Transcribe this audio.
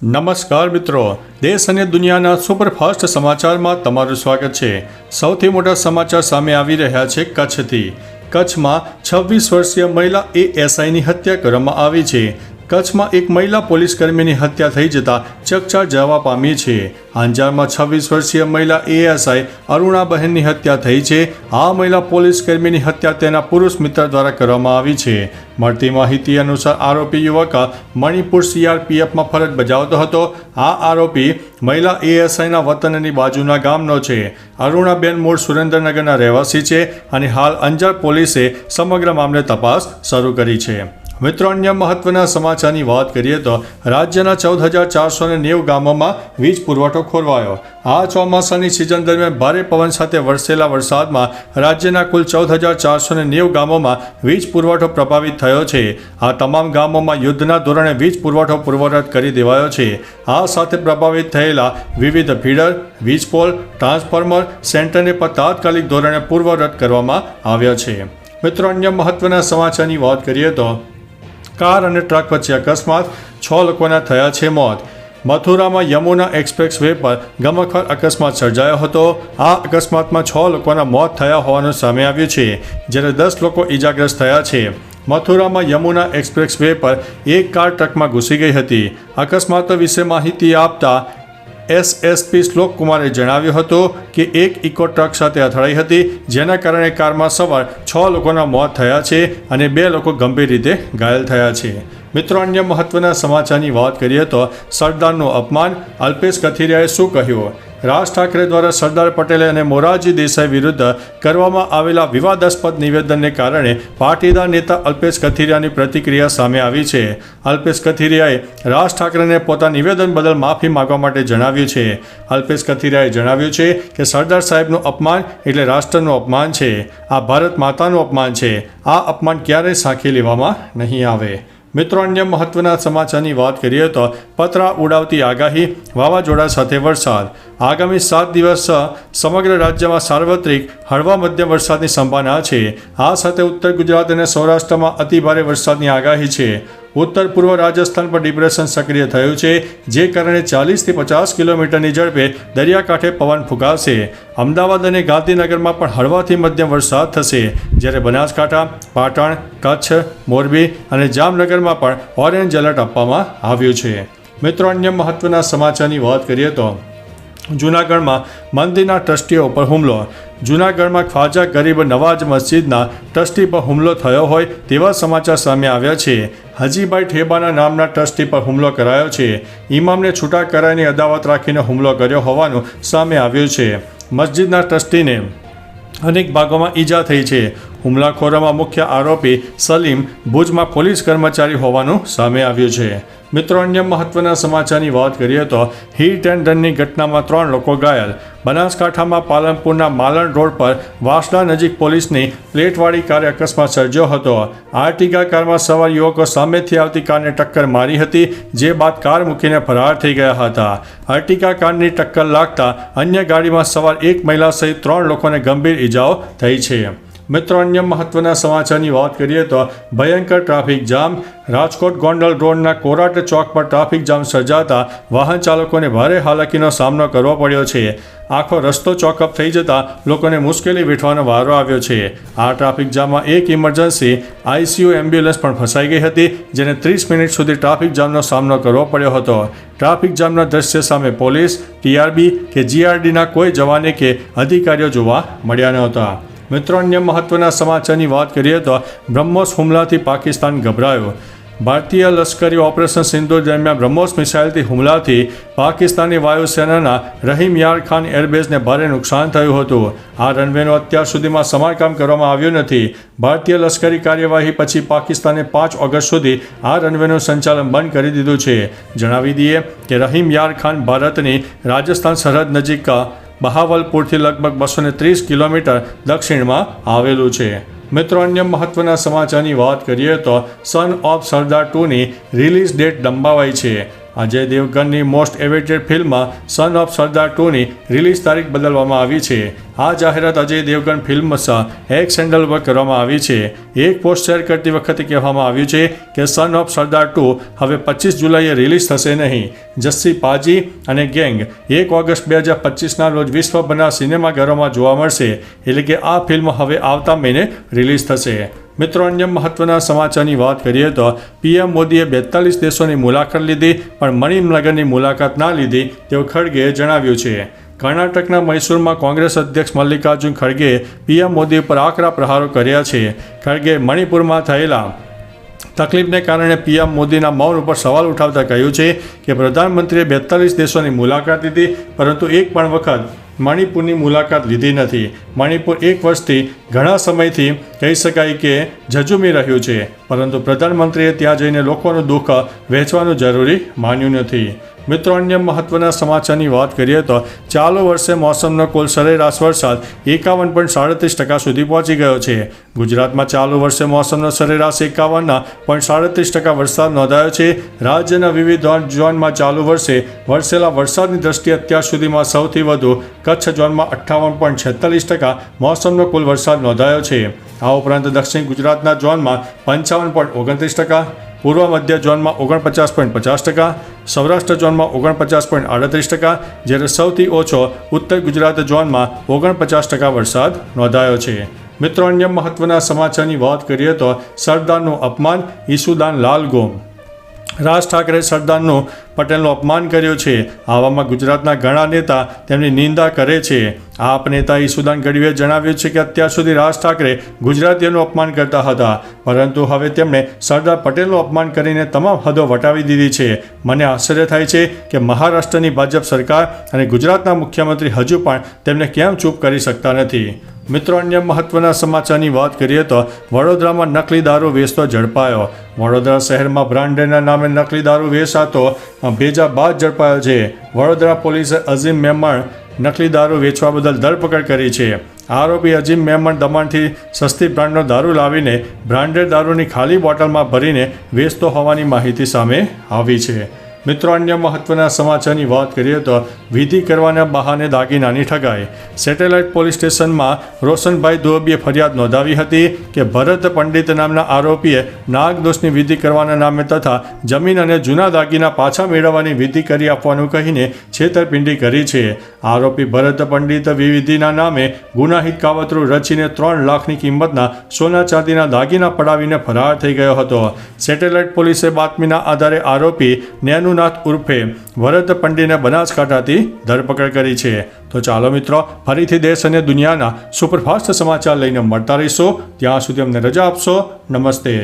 નમસ્કાર મિત્રો, દેશ અને દુનિયાના સુપરફાસ્ટ સમાચારમાં તમારું સ્વાગત છે। સૌથી મોટા સમાચાર સામે આવી રહ્યા છે કચ્છથી। કચ્છમાં 26 વર્ષીય મહિલા એએસઆઈની હત્યા કરવામાં આવી છે। કચ્છમાં એક મહિલા પોલીસકર્મીની હત્યા થઈ જતાં ચકચાર જવા પામી છે। અંજારમાં 26 વર્ષીય મહિલા એએસઆઈ અરુણાબહેનની હત્યા થઈ છે। આ મહિલા પોલીસકર્મીની હત્યા તેના પુરુષ મિત્ર દ્વારા કરવામાં આવી છે। મળતી માહિતી અનુસાર આરોપી યુવક મણિપુર સીઆરપીએફમાં ફરજ બજાવતો હતો। આ આરોપી મહિલા એએસઆઈના વતનની બાજુના ગામનો છે। અરુણાબેન મૂળ સુરેન્દ્રનગરના રહેવાસી છે અને હાલ અંજાર પોલીસે સમગ્ર મામલે તપાસ શરૂ કરી છે। મિત્રો, અન્ય મહત્વના સમાચારની વાત કરીએ તો રાજ્યના 14,490 ગામોમાં વીજ પુરવઠો ખોરવાયો। આ ચોમાસાની સિઝન દરમિયાન ભારે પવન સાથે વરસેલા વરસાદમાં રાજ્યના કુલ 14,490 ગામોમાં વીજ પુરવઠો પ્રભાવિત થયો છે। આ તમામ ગામોમાં યુદ્ધના ધોરણે વીજ પુરવઠો પૂર્વવત કરી દેવાયો છે। આ સાથે પ્રભાવિત થયેલા વિવિધ ફીડર, વીજ પોલ, ટ્રાન્સફોર્મર સેન્ટરને પણ તાત્કાલિક ધોરણે પૂર્વવત કરવામાં આવ્યા છે। મિત્રો, અન્ય મહત્વના સમાચારની વાત કરીએ તો કાર અને ટ્રક વચ્ચે અકસ્માત, 6 લોકોના થયા છે મોત। મથુરામાં યમુના એક્સપ્રેસ વે પર ગમખ્વાર અકસ્માત સર્જાયો હતો। આ અકસ્માતમાં 6 લોકોના મોત થયા હોવાનું સામે આવ્યું છે, જ્યારે 10 લોકો ઈજાગ્રસ્ત થયા છે। મથુરામાં યમુના એક્સપ્રેસ વે પર એક કાર ટ્રકમાં ઘૂસી ગઈ હતી। અકસ્માતો વિશે માહિતી આપતા એસએસપી શ્લોક કુમારે જણાવ્યું હતું કે એક ઇકો ટ્રક સાથે અથડાઈ હતી, જેના કારણે કારમાં સવાર 6 લોકોના મોત થયા છે અને 2 લોકો ગંભીર રીતે ઘાયલ થયા છે। મિત્રો, અન્ય મહત્વના સમાચારની વાત કરીએ તો સરદારનું અપમાન, અલ્પેશ કથિરિયાએ શું કહ્યું? રાજ ઠાકરે દ્વારા સરદાર પટેલ અને મોરારજી દેસાઈ વિરુદ્ધ કરવામાં આવેલા વિવાદાસ્પદ નિવેદનને કારણે પાટીદાર નેતા અલ્પેશ કથિરિયાની પ્રતિક્રિયા સામે આવી છે। અલ્પેશ કથિરિયાએ રાજ ઠાકરેને પોતાના નિવેદન બદલ માફી માંગવા માટે જણાવ્યું છે। અલ્પેશ કથિરિયાએ જણાવ્યું છે કે સરદાર સાહેબનું અપમાન એટલે રાષ્ટ્રનું અપમાન છે। આ ભારત માતાનું અપમાન છે। આ અપમાન ક્યારેય સાંખી લેવામાં નહીં આવે। મિત્રો, અન્ય મહત્વના સમાચારની વાત કરીએ તો પતરા ઉડાવતી આગાહી, વાવાઝોડા સાથે વરસાદ। આગામી 7 દિવસ સમગ્ર રાજ્યમાં સાર્વત્રિક હળવા મધ્યમ વરસાદની સંભાવના છે। આ સાથે ઉત્તર ગુજરાત અને સૌરાષ્ટ્રમાં અતિભારે વરસાદની આગાહી છે। ઉત્તર પૂર્વ રાજસ્થાન પર ડિપ્રેશન સક્રિય થયું છે, જે કારણે 40થી 50 કિલોમીટરની ઝડપે દરિયાકાંઠે પવન ફૂંકાશે। અમદાવાદ અને ગાંધીનગરમાં પણ હળવાથી મધ્યમ વરસાદ થશે, જ્યારે બનાસકાંઠા, પાટણ, કચ્છ, મોરબી અને જામનગરમાં પણ ઓરેન્જ એલર્ટ આપવામાં આવ્યું છે। મિત્રો, અન્ય મહત્વના સમાચારની વાત કરીએ તો જૂનાગઢમાં મંદિરના ટ્રસ્ટીઓ પર હુમલો। જૂનાગઢમાં ખ્વાજા ગરીબ નવાજ મસ્જિદના ટ્રસ્ટી પર હુમલો થયો હોય તેવા સમાચાર સામે આવ્યા છે। હજીભાઈ ઠેબાના નામના ટ્રસ્ટી પર હુમલો કરાયો છે। ઇમામને છૂટા કરાયની અદાવત રાખીને હુમલો કર્યો હોવાનું સામે આવ્યું છે। મસ્જિદના ટ્રસ્ટીને અનેક ભાગોમાં ઈજા થઈ છે। હુમલાખોરોમાં મુખ્ય આરોપી સલીમ ભુજમાં પોલીસ કર્મચારી હોવાનું સામે આવ્યું છે। મિત્રો, અન્ય મહત્વના સમાચારની વાત કરીએ તો હિટ એન્ડ રનની ઘટનામાં 3 લોકો ઘાયલ। બનાસકાંઠામાં પાલનપુરના માલણ રોડ પર વાસણા નજીક પોલીસની પ્લેટવાળી કારે અકસ્માત સર્જ્યો હતો। આર્ટિગા કારમાં સવાર યુવકો સામેથી આવતી કારને ટક્કર મારી હતી, જે બાદ કાર મૂકીને ફરાર થઈ ગયા હતા। આર્ટિગા કારની ટક્કર લાગતા અન્ય ગાડીમાં સવાર એક મહિલા સહિત 3 લોકોને ગંભીર ઈજાઓ થઈ છે। મિત્રો, અન્ય મહત્વના સમાચારની વાત કરીએ તો ભયંકર ટ્રાફિક જામ। રાજકોટ ગોંડલ રોડના કોરાટ ચોક પર ટ્રાફિક જામ સર્જાતા વાહન ચાલકોને ભારે હાલાકીનો સામનો કરવો પડ્યો છે। આખો રસ્તો ચોકઅપ થઈ જતાં લોકોને મુશ્કેલી વેઠવાનો વારો આવ્યો છે। આ ટ્રાફિક જામમાં એક ઇમરજન્સી આઈસીયુ એમ્બ્યુલન્સ પણ ફસાઈ ગઈ હતી, જેને 30 મિનિટ સુધી ટ્રાફિક જામનો સામનો કરવો પડ્યો હતો। ટ્રાફિક જામના દ્રશ્ય સામે પોલીસ, ટીઆરબી કે જીઆરડીના કોઈ જવાને કે અધિકારીઓ જોવા મળ્યા નહોતા। મિત્રો, અન્ય મહત્વના સમાચારની વાત કરીએ તો બ્રહ્મોસ હુમલાથી પાકિસ્તાન ગભરાયો। ભારતીય લશ્કરી ઓપરેશન સિંદૂર દરમિયાન બ્રહ્મોસ મિસાઇલથી હુમલાથી પાકિસ્તાની વાયુસેનાના રહીમ યાર ખાન એરબેઝને ભારે નુકસાન થયું હતું। આ રનવેનું અત્યાર સુધીમાં સમારકામ કરવામાં આવ્યું નથી। ભારતીય લશ્કરી કાર્યવાહી પછી પાકિસ્તાને 5 ઓગસ્ટ સુધી આ રનવેનું સંચાલન બંધ કરી દીધું છે। જણાવી દઈએ કે રહીમ યાર ખાન ભારતની રાજસ્થાન સરહદ નજીક બહાવલપુરથી લગભગ 230 કિલોમીટર દક્ષિણમાં આવેલું છે। મિત્રો, અન્ય મહત્વના સમાચારની વાત કરીએ તો સન ઓફ સરદાર 2ની રિલીઝ ડેટ લંબાવાઈ છે। અજય દેવગનની most awaited film son of Sardaar 2ની રિલીઝ તારીખ બદલવામાં આવી છે. આ જાહેરાત Ajay Devgn films X handle પર કરવામાં આવી છે. એક પોસ્ટ શેર કરતી વખતે કહેવામાં આવ્યું છે કે સન ઓફ સરદાર 2 હવે 25 જુલાઈએ રિલીઝ થશે નહીં. જસ્સી પાજી અને ગેંગ 1 ઓગસ્ટ 2025ના રોજ વિશ્વભરના સિનેમાઘરોમાં જોવા મળશે. એટલે કે આ ફિલ્મ હવે આવતા મહિને રિલીઝ થશે. મિત્રો, અન્ય મહત્વના સમાચારની વાત કરીએ તો પીએમ મોદીએ 42 દેશોની મુલાકાત લીધી પણ મણિનગરની મુલાકાત ના લીધી તેવું ખડગેએ જણાવ્યું છે. કર્ણાટકના મૈસૂરમાં કોંગ્રેસ અધ્યક્ષ મલ્લિકાર્જુન ખડગેએ પીએમ મોદી પર આકરા પ્રહારો કર્યા છે. ખડગેએ મણિપુરમાં થયેલા તકલીફને કારણે પીએમ મોદીના મૌન ઉપર સવાલ ઉઠાવતા કહ્યું છે કે પ્રધાનમંત્રીએ 42 દેશોની મુલાકાત લીધી પરંતુ એક પણ વખત મણિપુરની મુલાકાત લીધી નથી. મણિપુર 1 વર્ષથી ઘણા સમયથી કહી શકાય કે ઝઝૂમી રહ્યું છે પરંતુ પ્રધાનમંત્રીએ ત્યાં જઈને લોકોનું દુઃખ વહેંચવાનું જરૂરી માન્યું નથી. મિત્રો, અન્ય મહત્વના સમાચારની વાત કરીએ તો ચાલુ વર્ષે મોસમનો કુલ સરેરાશ વરસાદ 51.37% સુધી પહોંચી ગયો છે. ગુજરાતમાં ચાલુ વર્ષે મોસમનો સરેરાશ 51.37% વરસાદ નોંધાયો છે. રાજ્યના વિવિધ ઝોનમાં ચાલુ વર્ષે વરસેલા વરસાદની દ્રષ્ટિએ અત્યાર સુધીમાં સૌથી વધુ કચ્છ ઝોનમાં 58.46% મોસમનો કુલ વરસાદ નોંધાયો છે. આ ઉપરાંત દક્ષિણ ગુજરાતના ઝોનમાં 55.29%, પૂર્વ મધ્ય ઝોનમાં 49.50%, સૌરાષ્ટ્ર ઝોનમાં 49.38%, જ્યારે સૌથી ઓછો ઉત્તર ગુજરાત ઝોનમાં 49% વરસાદ નોંધાયો છે. મિત્રો, અન્ય મહત્વના સમાચારની વાત કરીએ તો સરદારનું અપમાન, ઈસુદાન લાલ ગુમ. રાજ ઠાકરે સરદાર પટેલનું અપમાન કર્યું છે. આવામાં ગુજરાતના ઘણા નેતા તેમની નિંદા કરે છે. આપ નેતા ઈસુદાન ગઢવીએ જણાવ્યું છે કે અત્યાર સુધી રાજ ઠાકરે ગુજરાતીઓનું અપમાન કરતા હતા પરંતુ હવે તેમણે સરદાર પટેલનું અપમાન કરીને તમામ હદો વટાવી દીધી છે. મને આશ્ચર્ય થાય છે કે મહારાષ્ટ્રની ભાજપ સરકાર અને ગુજરાતના મુખ્યમંત્રી હજુ પણ તેમને કેમ ચૂપ કરી શકતા નથી. મિત્રો, અન્ય મહત્વના સમાચારની વાત કરીએ તો વડોદરામાં નકલી દારૂ વેચતો ઝડપાયો. વડોદરા શહેરમાં બ્રાન્ડેના નામે નકલી દારૂ વેચાતો ભેજા બાદ ઝડપાયો છે. વડોદરા પોલીસે અઝીમ મેમણ નકલી દારૂ વેચવા બદલ ધરપકડ કરી છે. આરોપી અઝીમ મેમણ દમણથી સસ્તી બ્રાન્ડનો દારૂ લાવીને બ્રાન્ડેડ દારૂની ખાલી બોટલમાં ભરીને વેચતો હોવાની માહિતી સામે આવી છે. મિત્રો, અન્ય મહત્વના સમાચારની વાત કરીએ તો વિધિ કરવાના બહાને દાગીનાની ઠગાઈ. સેટેલાઇટ પોલીસ સ્ટેશનમાં રોશનભાઈ દોબીએ ફરિયાદ નોંધાવી હતી કે ભરત પંડિત નામના આરોપીએ નાગદોષની વિધિ કરવાના નામે તથા જમીન અને જૂના દાગીના પાછા મેળવવાની વિધિ કરી આપવાનું કહીને છેતરપિંડી કરી છે. આરોપી ભરત પંડિત વિધિના નામે ગુનાહિત કાવતરું રચીને 3 લાખની કિંમતના સોના ચાંદીના દાગીના પડાવીને ફરાર થઈ ગયો હતો. સેટેલાઇટ પોલીસે બાતમીના આધારે આરોપી નેનું ઉર્ફે ભરત પંડ્યાને બનાસકાંઠાથી ધરપકડ કરી છે. તો ચાલો મિત્રો, ફરીથી દેશ અને દુનિયાના સુપરફાસ્ટ સમાચાર લઈને મળતા રહીશું. ત્યાં સુધી અમને રજા આપશો. નમસ્તે.